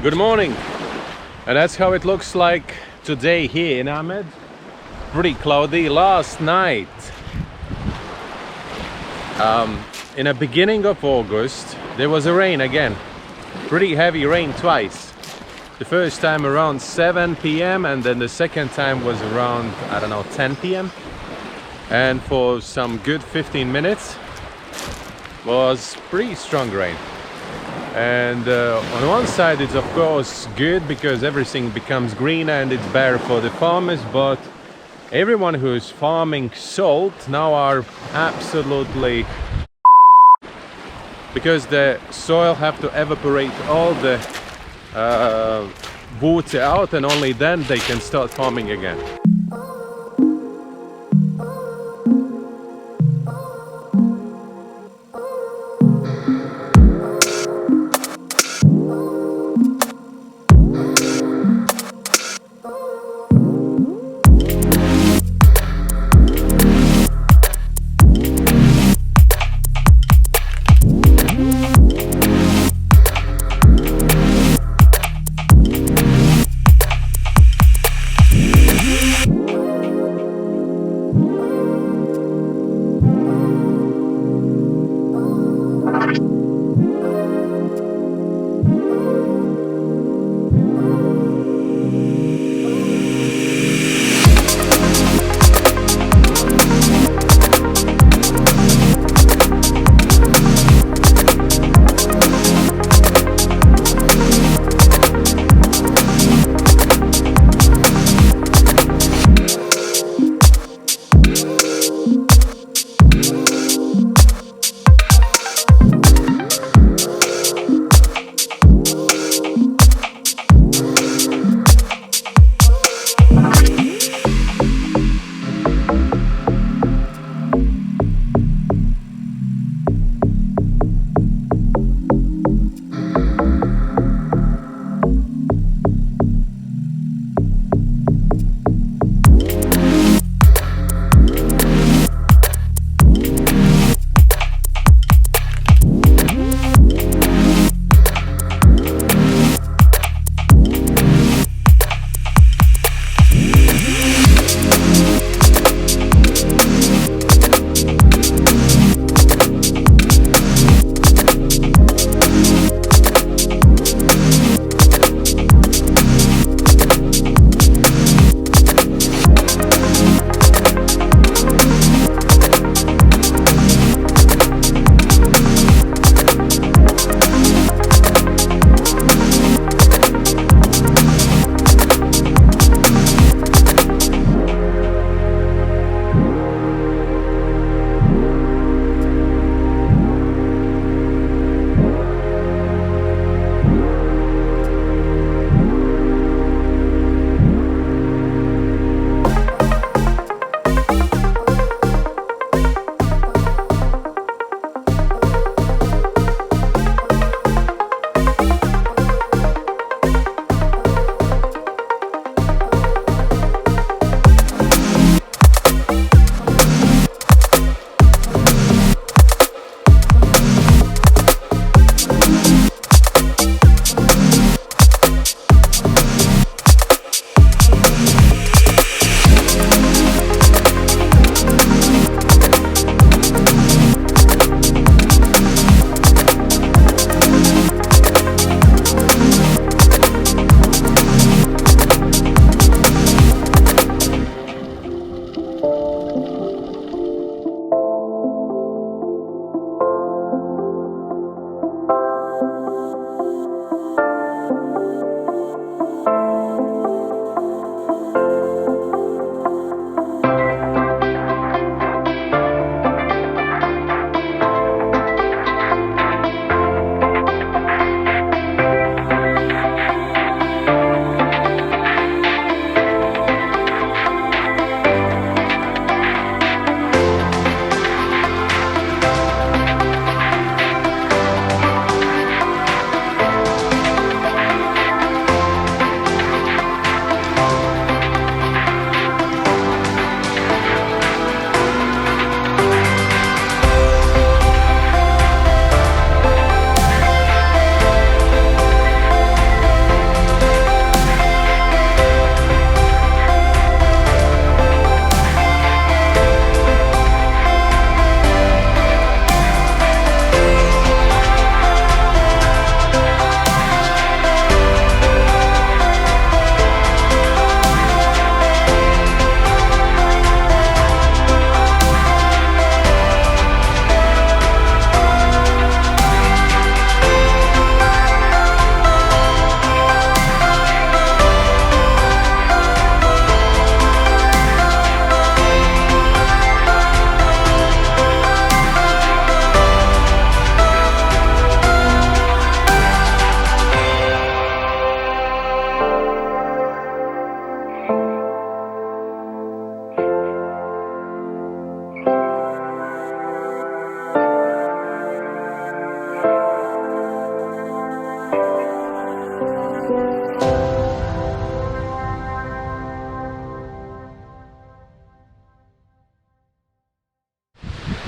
Good morning, and that's how it looks like today here in Amed. Pretty cloudy. Last night, in the beginning of August, there was a rain again, pretty heavy rain twice. The first time around 7 p.m. and then the second time was around, I don't know, 10 p.m. and for some good 15 minutes was pretty strong rain. And on one side it's of course good because everything becomes green and it's better for the farmers, but everyone who's farming salt now are absolutely, because the soil have to evaporate all the water out, and only then they can start farming again.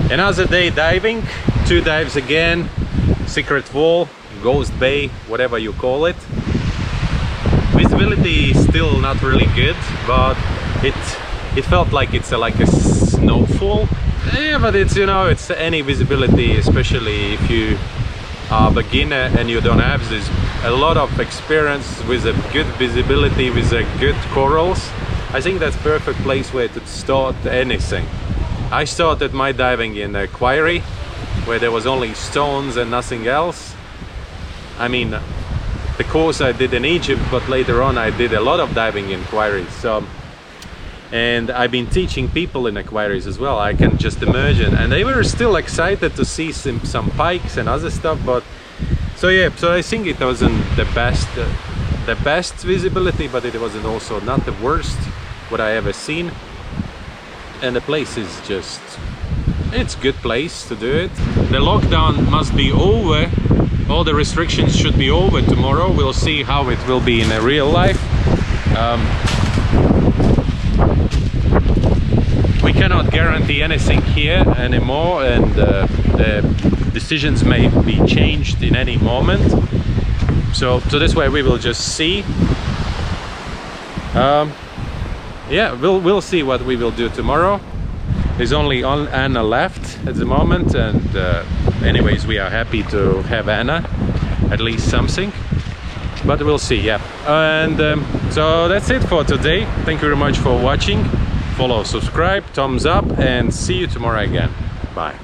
Another day diving, 2 dives again, Secret Wall, Ghost Bay, whatever you call it. Visibility is still not really good, but it felt like it's like a snowfall. Yeah, but it's, you know, it's any visibility, especially if you are a beginner and you don't have this a lot of experience with a good visibility, with a good corals. I think that's perfect place where to start anything. I started my diving in a quarry where there was only stones and nothing else. I mean, the course I did in Egypt, but later on I did a lot of diving in quarries. So, and I've been teaching people in aquariums as well. I can just imagine, and they were still excited to see some pikes and other stuff. But so yeah, so I think it wasn't the best visibility, but it wasn't also not the worst what I ever seen. And the place is just, it's a good place to do it. The lockdown must be over. All the restrictions should be over tomorrow. We'll see how it will be in a real life. We cannot guarantee anything here anymore, and the decisions may be changed in any moment. So this way we will just see. Yeah, we'll see what we will do tomorrow. There's only Anna left at the moment, and anyways, we are happy to have Anna, at least something. But we'll see, yeah. And so that's it for today. Thank you very much for watching. Follow, subscribe, thumbs up, and see you tomorrow again. Bye.